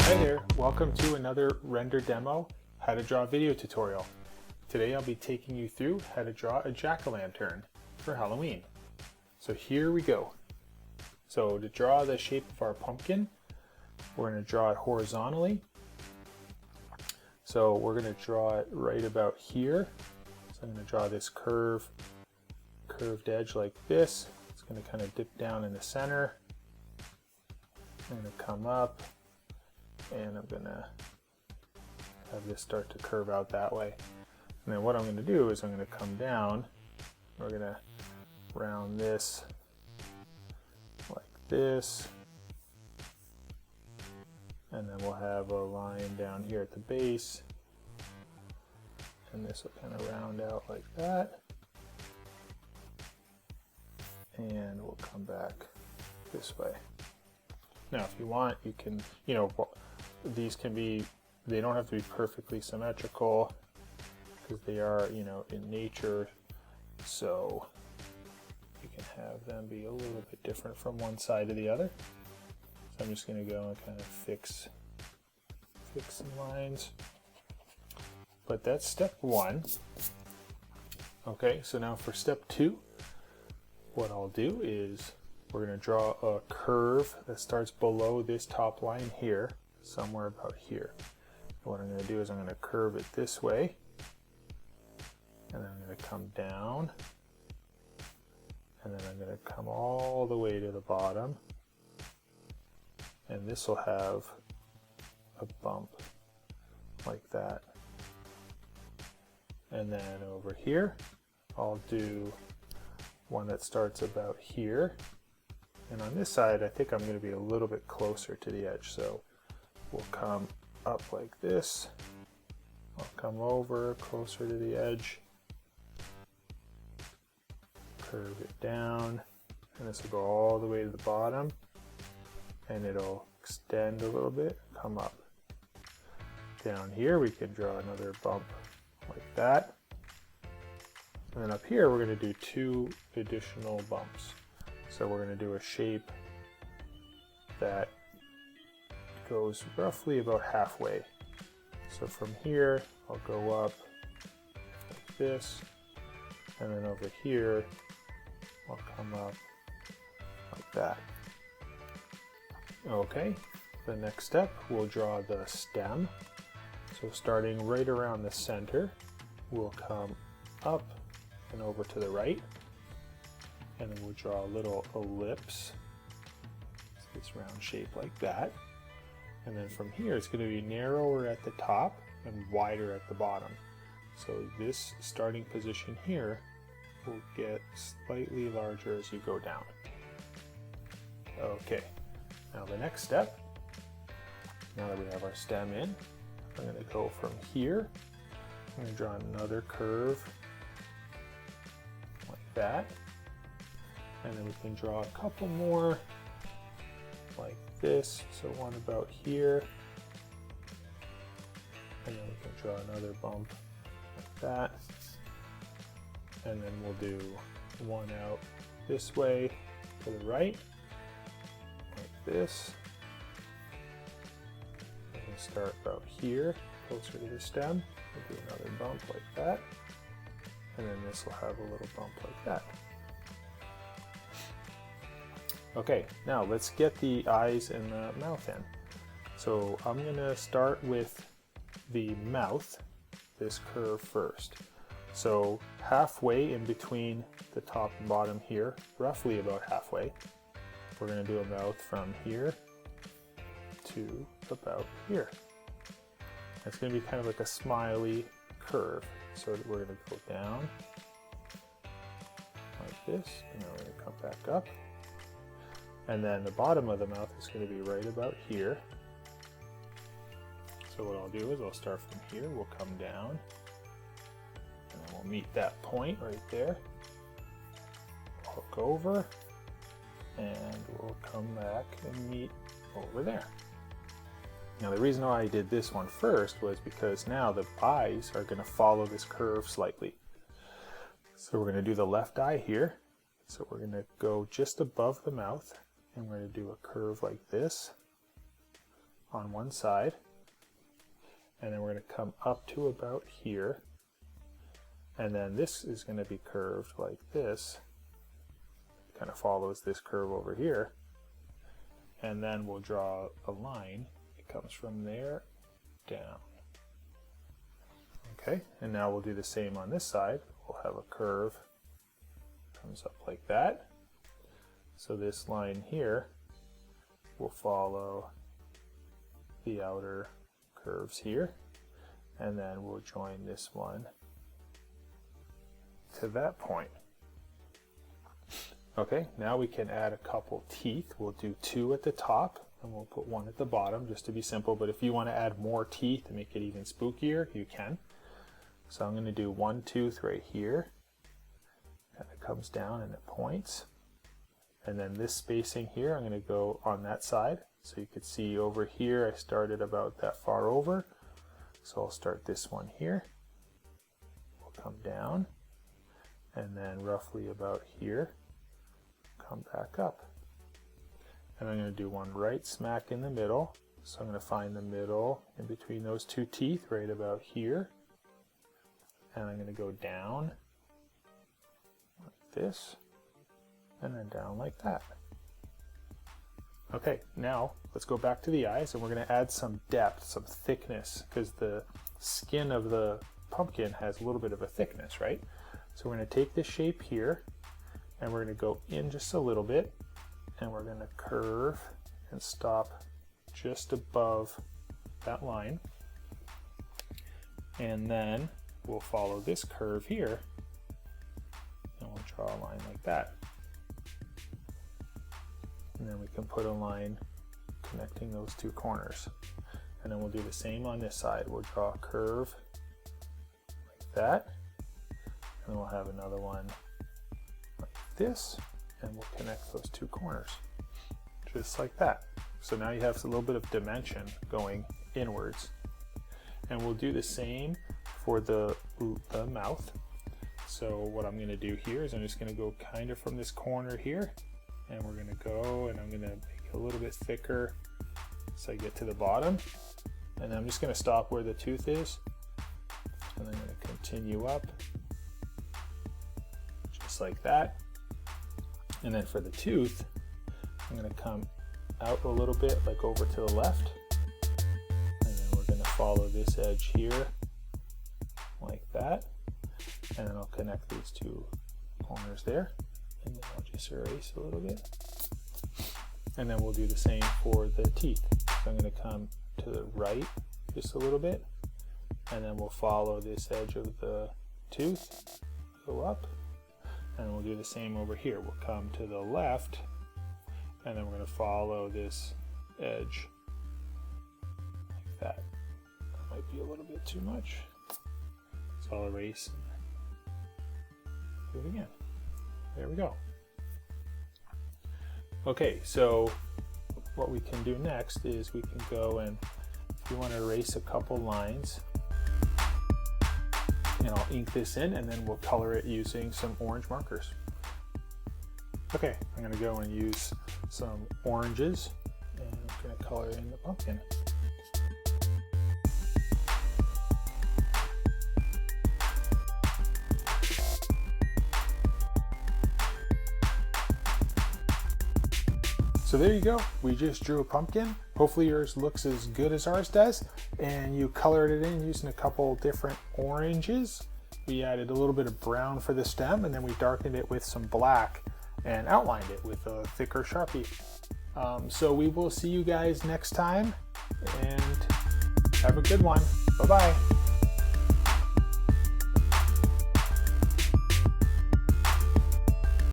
Hi there, welcome to another render demo, how to draw video tutorial. Today I'll be taking you through how to draw a jack-o'-lantern for Halloween. So here we go. So to draw the shape of our pumpkin, we're going to draw it horizontally. So we're going to draw it right about here. So I'm going to draw this curved edge like this. It's going to kind of dip down in the center. I'm going to come up and I'm going to have this start to curve out that way. And then what I'm going to do is I'm going to come down. We're going to round this like this. And then we'll have a line down here at the base. And this will kind of round out like that. And we'll come back this way. Now, if you want, you can, these can be, they don't have to be perfectly symmetrical because they are, in nature. So you can have them be a little bit different from one side to the other. So I'm just going to go and kind of fix some lines. But that's step one. Okay, so now for step two, what I'll do is we're going to draw a curve that starts below this top line here, somewhere about here. And what I'm going to do is I'm going to curve it this way, and then I'm going to come down, and then I'm going to come all the way to the bottom, and this will have a bump like that. And then over here, I'll do one that starts about here. And on this side, I think I'm going to be a little bit closer to the edge. So we'll come up like this. I'll come over closer to the edge. Curve it down. And this will go all the way to the bottom. And it'll extend a little bit, come up. Down here, we can draw another bump like that. And then up here, we're going to do two additional bumps. So we're going to do a shape that goes roughly about halfway. So from here, I'll go up like this, and then over here, I'll come up like that. Okay, the next step, we'll draw the stem. So starting right around the center, we'll come up and over to the right. And then we'll draw a little ellipse, this round shape like that. And then from here, it's going to be narrower at the top and wider at the bottom. So this starting position here will get slightly larger as you go down. Okay, now the next step, now that we have our stem in, I'm going to go from here. I'm going to draw another curve like that. And then we can draw a couple more like this. So one about here. And then we can draw another bump like that. And then we'll do one out this way to the right, like this. And we'll start about here, closer to the stem. We'll do another bump like that. And then this will have a little bump like that. Okay, now let's get the eyes and the mouth in. So I'm going to start with the mouth, this curve first. So halfway in between the top and bottom here, roughly about halfway, we're going to do a mouth from here to about here. It's going to be kind of like a smiley curve. So we're going to go down like this, and then we're going to come back up. And then the bottom of the mouth is going to be right about here. So what I'll do is I'll start from here, we'll come down, and then we'll meet that point right there. Hook over, and we'll come back and meet over there. Now the reason why I did this one first was because now the eyes are going to follow this curve slightly. So we're going to do the left eye here. So we're going to go just above the mouth, and we're going to do a curve like this, on one side, and then we're going to come up to about here, and then this is going to be curved like this. Kind of follows this curve over here, and then we'll draw a line. It comes from there down. Okay, and now we'll do the same on this side. We'll have a curve, comes up like that. So this line here will follow the outer curves here, and then we'll join this one to that point. Okay, now we can add a couple teeth. We'll do 2 at the top, and we'll put 1 at the bottom just to be simple, but if you want to add more teeth to make it even spookier, you can. So I'm going to do 1 tooth right here, and it comes down and it points. And then this spacing here, I'm going to go on that side. So you could see over here, I started about that far over. So I'll start this one here. We'll come down, and then roughly about here, come back up. And I'm going to do 1 right smack in the middle. So I'm going to find the middle in between those 2 teeth right about here. And I'm going to go down like this, and then down like that. Okay, now let's go back to the eyes, and we're going to add some depth, some thickness, because the skin of the pumpkin has a little bit of a thickness, right? So we're going to take this shape here, and we're going to go in just a little bit, and we're going to curve and stop just above that line. And then we'll follow this curve here, and we'll draw a line like that. And then we can put a line connecting those 2 corners. And then we'll do the same on this side. We'll draw a curve like that, and we'll have another one like this, and we'll connect those 2 corners just like that. So now you have a little bit of dimension going inwards. And we'll do the same for the mouth. So what I'm going to do here is I'm just going to go kind of from this corner here, and we're going to go, and I'm going to make it a little bit thicker so I get to the bottom, and then I'm just going to stop where the tooth is, and I'm going to continue up just like that. And then for the tooth, I'm going to come out a little bit, like over to the left, and then we're going to follow this edge here like that, and then I'll connect these 2 corners there, and then I'll just erase a little bit, and then we'll do the same for the teeth. So I'm going to come to the right just a little bit, and then we'll follow this edge of the tooth, go up, and we'll do the same over here. We'll come to the left, and then we're going to follow this edge like that. That might be a little bit too much. So I'll erase and do it again. There we go. Okay, so what we can do next is we can go and, if you want to erase a couple lines, and I'll ink this in, and then we'll color it using some orange markers. Okay, I'm going to go and use some oranges, and I'm going to color in the pumpkin. So there you go, we just drew a pumpkin. Hopefully yours looks as good as ours does, and you colored it in using a couple different oranges. We added a little bit of brown for the stem, and then we darkened it with some black and outlined it with a thicker Sharpie. So we will see you guys next time, and have a good one. Bye-bye.